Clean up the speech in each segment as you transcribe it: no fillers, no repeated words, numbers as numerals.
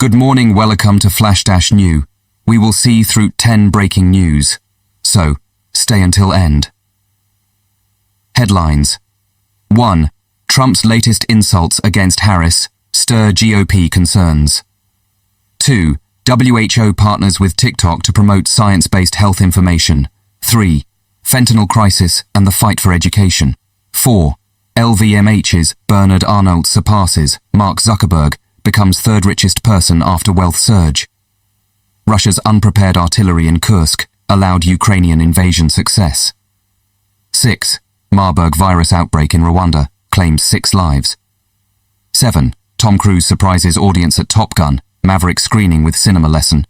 Good morning, welcome to Flash Dash New. We will see through 10 breaking news. So, stay until end. Headlines. 1. Trump's latest insults against Harris stir GOP concerns. 2. WHO partners with TikTok to promote science-based health information. 3. Fentanyl crisis and the fight for education. 4. LVMH's Bernard Arnault surpasses Mark Zuckerberg, becomes third richest person after wealth surge. Russia's unprepared artillery in Kursk allowed Ukrainian invasion success. 6. Marburg virus outbreak in Rwanda claims 6 lives. 7. Tom Cruise surprises audience at Top Gun Maverick screening with cinema lesson.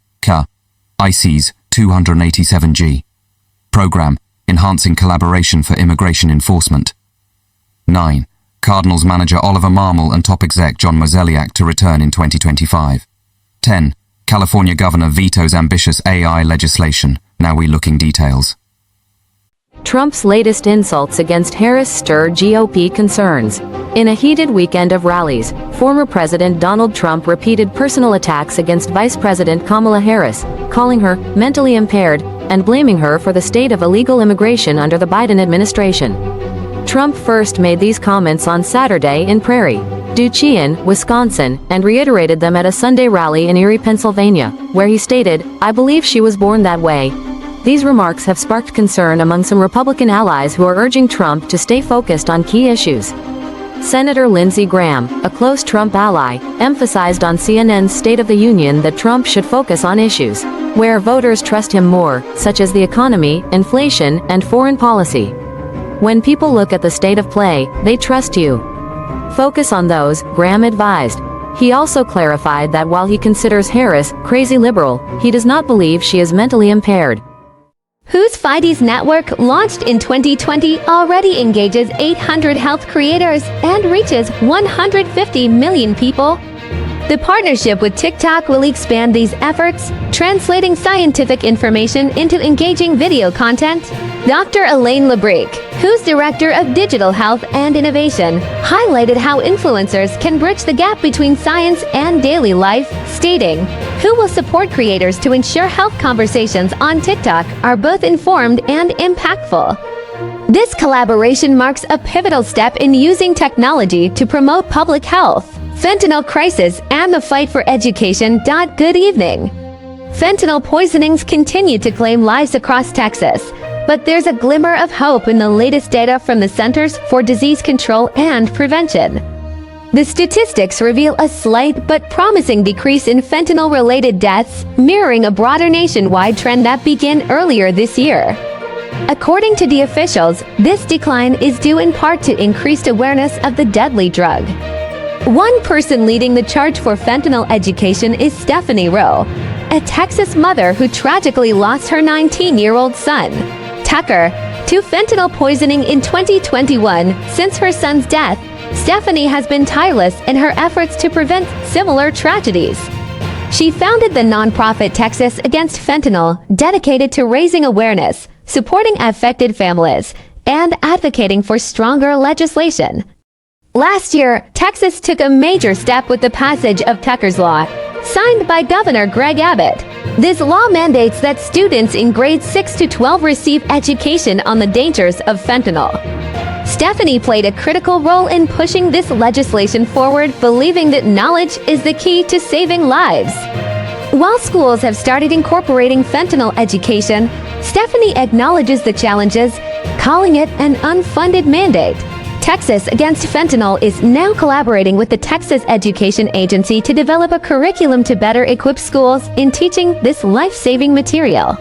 ICES 287G. Program enhancing collaboration for immigration enforcement. 9. Cardinals manager Oliver Marmol and top exec John Mozeliak to return in 2025. 10. California governor vetoes ambitious AI legislation. Now we looking details. Trump's latest insults against Harris stir GOP concerns. In a heated weekend of rallies, former President Donald Trump repeated personal attacks against Vice President Kamala Harris, calling her mentally impaired and blaming her for the state of illegal immigration under the Biden administration. Trump first made these comments on Saturday in Prairie du Chien, Wisconsin, and reiterated them at a Sunday rally in Erie, Pennsylvania, where he stated, "I believe she was born that way." These remarks have sparked concern among some Republican allies who are urging Trump to stay focused on key issues. Senator Lindsey Graham, a close Trump ally, emphasized on CNN's State of the Union that Trump should focus on issues where voters trust him more, such as the economy, inflation, and foreign policy. "When people look at the state of play, they trust you. Focus on those," Graham advised. He also clarified that while he considers Harris crazy liberal, he does not believe she is mentally impaired. Whose Fides network, launched in 2020, already engages 800 health creators and reaches 150 million people. The partnership with TikTok will expand these efforts, translating scientific information into engaging video content. Dr. Elaine Lebrick, who's Director of Digital Health and Innovation, highlighted how influencers can bridge the gap between science and daily life, stating, "Who will support creators to ensure health conversations on TikTok are both informed and impactful." This collaboration marks a pivotal step in using technology to promote public health, fentanyl crisis, and the fight for education. Good evening. Fentanyl poisonings continue to claim lives across Texas, but there's a glimmer of hope in the latest data from the Centers for Disease Control and Prevention. The statistics reveal a slight but promising decrease in fentanyl-related deaths, mirroring a broader nationwide trend that began earlier this year. According to the officials, this decline is due in part to increased awareness of the deadly drug. One person leading the charge for fentanyl education is Stefanie Roe, a Texas mother who tragically lost her 19-year-old son, Tucker, to fentanyl poisoning in 2021. Since her son's death, Stefanie has been tireless in her efforts to prevent similar tragedies. She founded the nonprofit Texas Against Fentanyl, dedicated to raising awareness, supporting affected families, and advocating for stronger legislation. Last year, Texas took a major step with the passage of Tucker's Law, signed by Governor Greg Abbott. This law mandates that students in grades 6 to 12 receive education on the dangers of fentanyl. Stefanie played a critical role in pushing this legislation forward, believing that knowledge is the key to saving lives. While schools have started incorporating fentanyl education, Stefanie acknowledges the challenges, calling it an unfunded mandate. Texas Against Fentanyl is now collaborating with the Texas Education Agency to develop a curriculum to better equip schools in teaching this life-saving material.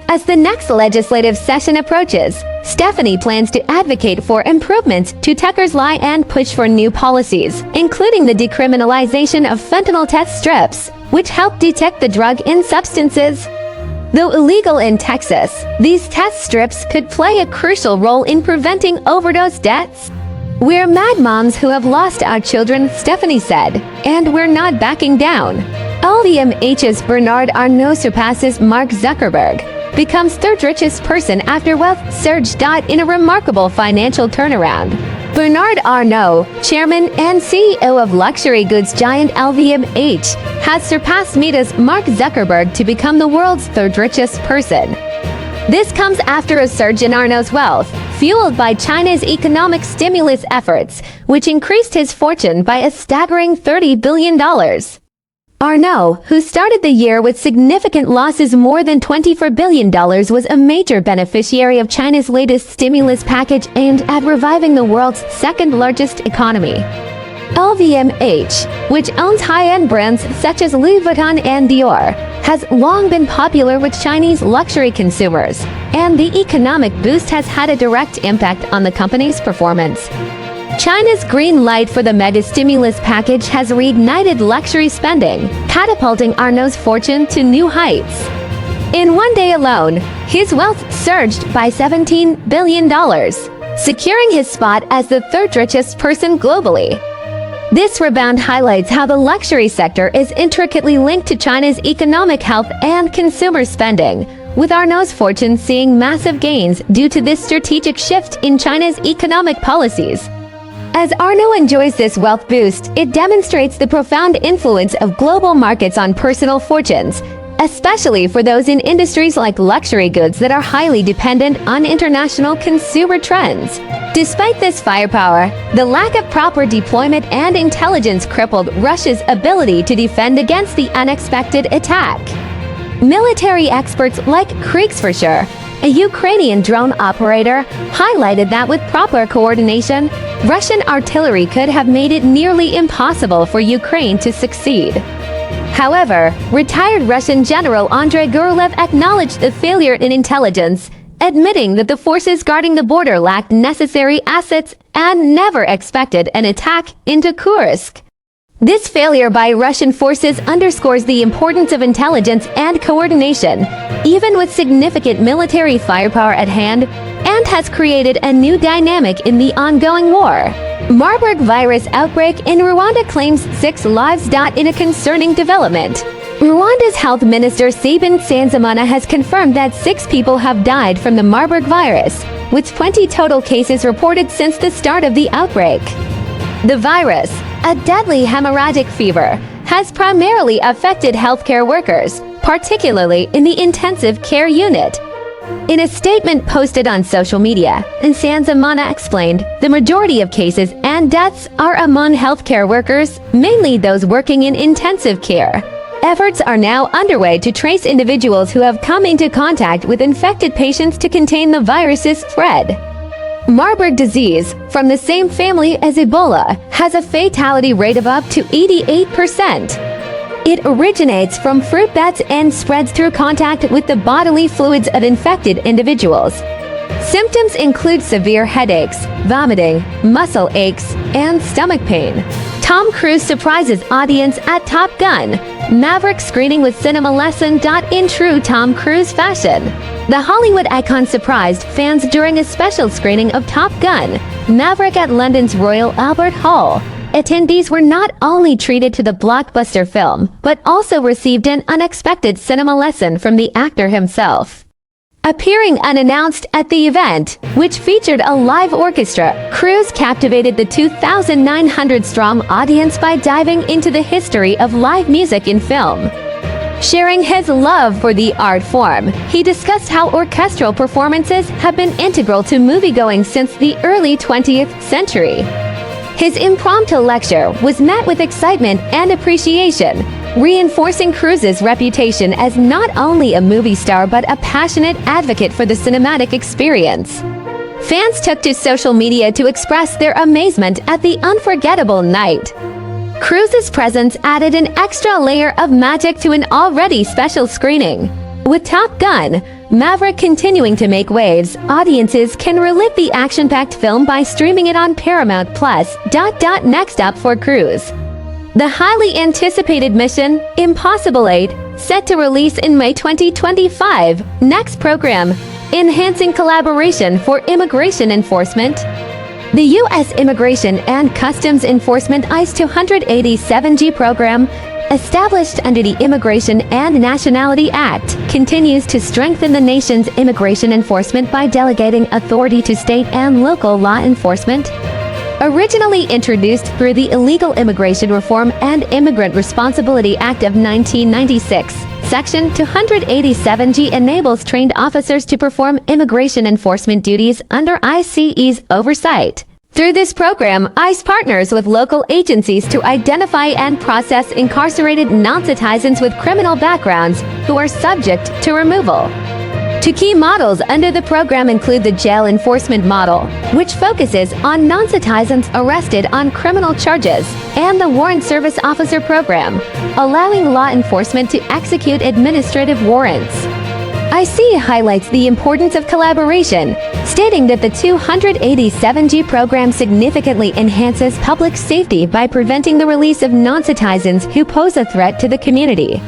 As the next legislative session approaches, Stefanie plans to advocate for improvements to Tucker's Law and push for new policies, including the decriminalization of fentanyl test strips, which help detect the drug in substances. Though illegal in Texas, these test strips could play a crucial role in preventing overdose deaths. "We're mad moms who have lost our children," Stefanie said, "and we're not backing down." LVMH's Bernard Arnault surpasses Mark Zuckerberg, becomes third richest person after wealth surged. In a remarkable financial turnaround, Bernard Arnault, chairman and CEO of luxury goods giant LVMH, has surpassed Meta's Mark Zuckerberg to become the world's third richest person. This comes after a surge in Arnault's wealth, fueled by China's economic stimulus efforts, which increased his fortune by a staggering $30 billion. Arnault, who started the year with significant losses more than $24 billion, was a major beneficiary of China's latest stimulus package aimed at reviving the world's second-largest economy. LVMH, which owns high-end brands such as Louis Vuitton and Dior, has long been popular with Chinese luxury consumers, and the economic boost has had a direct impact on the company's performance. China's green light for the mega stimulus package has reignited luxury spending, catapulting Arnault's fortune to new heights. In one day alone, his wealth surged by $17 billion, securing his spot as the third richest person globally. This rebound highlights how the luxury sector is intricately linked to China's economic health and consumer spending, with Arnault's fortune seeing massive gains due to this strategic shift in China's economic policies. As Arnault enjoys this wealth boost, it demonstrates the profound influence of global markets on personal fortunes, especially for those in industries like luxury goods that are highly dependent on international consumer trends. Despite this firepower, the lack of proper deployment and intelligence crippled Russia's ability to defend against the unexpected attack. Military experts like Kursk, a Ukrainian drone operator, highlighted that with proper coordination, Russian artillery could have made it nearly impossible for Ukraine to succeed. However, retired Russian General Andrei Gurylev acknowledged the failure in intelligence, admitting that the forces guarding the border lacked necessary assets and never expected an attack into Kursk. This failure by Russian forces underscores the importance of intelligence and coordination, even with significant military firepower at hand, and has created a new dynamic in the ongoing war. Marburg virus outbreak in Rwanda claims 6 lives in a concerning development. Rwanda's health minister Sabin Nsanzimana has confirmed that 6 people have died from the Marburg virus, with 20 total cases reported since the start of the outbreak. The virus, a deadly hemorrhagic fever, has primarily affected healthcare workers, particularly in the intensive care unit. In a statement posted on social media, Nsanzimana explained, the majority of cases and deaths are among healthcare workers, mainly those working in intensive care. Efforts are now underway to trace individuals who have come into contact with infected patients to contain the virus's spread. Marburg disease, from the same family as Ebola, has a fatality rate of up to 88%. It originates from fruit bats and spreads through contact with the bodily fluids of infected individuals. Symptoms include severe headaches, vomiting, muscle aches, and stomach pain. Tom Cruise surprises audience at Top Gun. Maverick screening with cinema lesson. In true Tom Cruise fashion, the Hollywood icon surprised fans during a special screening of Top Gun, Maverick at London's Royal Albert Hall. Attendees were not only treated to the blockbuster film, but also received an unexpected cinema lesson from the actor himself. Appearing unannounced at the event, which featured a live orchestra, Cruise captivated the 2,900-strong audience by diving into the history of live music in film. Sharing his love for the art form, he discussed how orchestral performances have been integral to moviegoing since the early 20th century. His impromptu lecture was met with excitement and appreciation, reinforcing Cruise's reputation as not only a movie star but a passionate advocate for the cinematic experience. Fans took to social media to express their amazement at the unforgettable night. Cruise's presence added an extra layer of magic to an already special screening. With Top Gun, Maverick continuing to make waves, audiences can relive the action-packed film by streaming it on Paramount+. Next up for Cruise, the highly anticipated Mission Impossible 8, set to release in May 2025. Next program, enhancing collaboration for immigration enforcement. The U.S. Immigration and Customs Enforcement ICE 287G program, established under the Immigration and Nationality Act, continues to strengthen the nation's immigration enforcement by delegating authority to state and local law enforcement. Originally introduced through the Illegal Immigration Reform and Immigrant Responsibility Act of 1996, Section 287G enables trained officers to perform immigration enforcement duties under ICE's oversight. Through this program, ICE partners with local agencies to identify and process incarcerated non-citizens with criminal backgrounds who are subject to removal. Two key models under the program include the Jail Enforcement Model, which focuses on non-citizens arrested on criminal charges, and the Warrant Service Officer Program, allowing law enforcement to execute administrative warrants. ICE highlights the importance of collaboration, stating that the 287G program significantly enhances public safety by preventing the release of non-citizens who pose a threat to the community.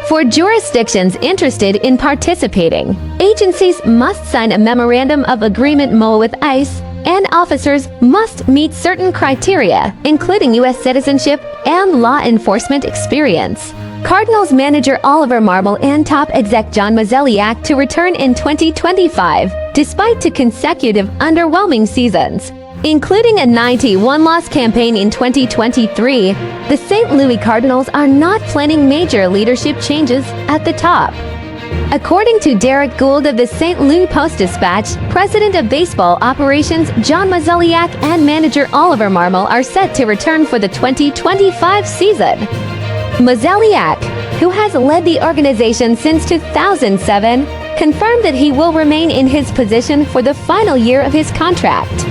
For jurisdictions interested in participating, agencies must sign a Memorandum of Agreement MOA with ICE, and officers must meet certain criteria, including U.S. citizenship and law enforcement experience. Cardinals manager Oliver Marble and top exec John Mozeliak to return in 2025, despite two consecutive underwhelming seasons. Including a 91-loss campaign in 2023, the St. Louis Cardinals are not planning major leadership changes at the top. According to Derek Gould of the St. Louis Post-Dispatch, President of Baseball Operations John Mozeliak and manager Oliver Marmol are set to return for the 2025 season. Mozeliak, who has led the organization since 2007, confirmed that he will remain in his position for the final year of his contract.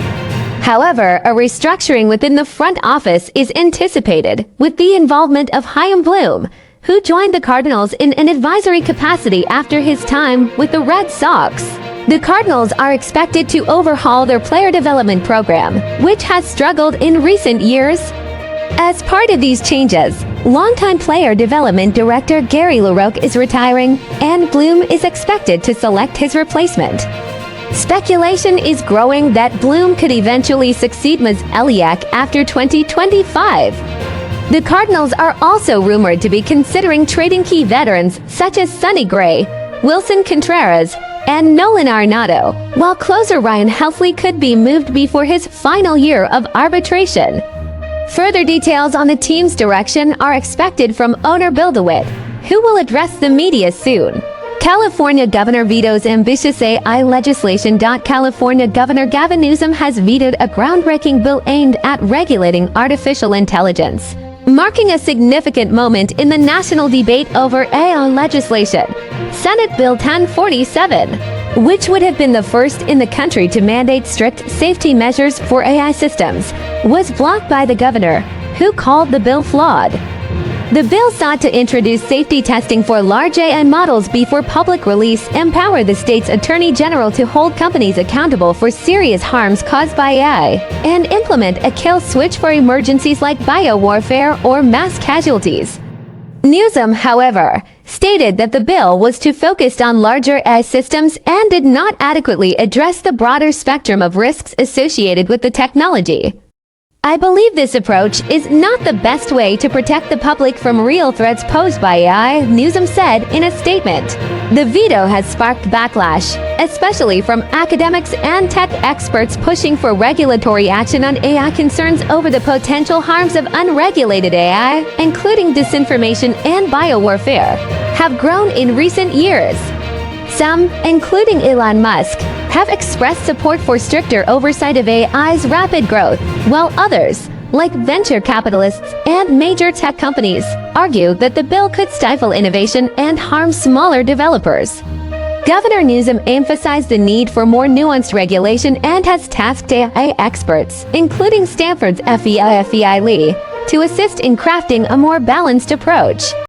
However, a restructuring within the front office is anticipated with the involvement of Chaim Bloom, who joined the Cardinals in an advisory capacity after his time with the Red Sox. The Cardinals are expected to overhaul their player development program, which has struggled in recent years. As part of these changes, longtime player development director Gary LaRocque is retiring, and Bloom is expected to select his replacement. Speculation is growing that Bloom could eventually succeed Mozeliak after 2025. The Cardinals are also rumored to be considering trading key veterans such as Sonny Gray, Wilson Contreras, and Nolan Arenado, while closer Ryan Helsley could be moved before his final year of arbitration. Further details on the team's direction are expected from owner Bill DeWitt, who will address the media soon. California governor vetoes ambitious AI legislation. California Governor Gavin Newsom has vetoed a groundbreaking bill aimed at regulating artificial intelligence, marking a significant moment in the national debate over AI legislation. Senate Bill 1047, which would have been the first in the country to mandate strict safety measures for AI systems, was blocked by the governor, who called the bill flawed. The bill sought to introduce safety testing for large AI models before public release, empower the state's attorney general to hold companies accountable for serious harms caused by AI, and implement a kill switch for emergencies like biowarfare or mass casualties. Newsom, however, stated that the bill was too focused on larger AI systems and did not adequately address the broader spectrum of risks associated with the technology. I believe this approach is not the best way to protect the public from real threats posed by AI, Newsom said in a statement. The veto has sparked backlash, especially from academics and tech experts pushing for regulatory action on AI. Concerns over the potential harms of unregulated AI, including disinformation and biowarfare, have grown in recent years. Some, including Elon Musk, have expressed support for stricter oversight of AI's rapid growth, while others, like venture capitalists and major tech companies, argue that the bill could stifle innovation and harm smaller developers. Governor Newsom emphasized the need for more nuanced regulation and has tasked AI experts, including Stanford's FEI Lee, to assist in crafting a more balanced approach.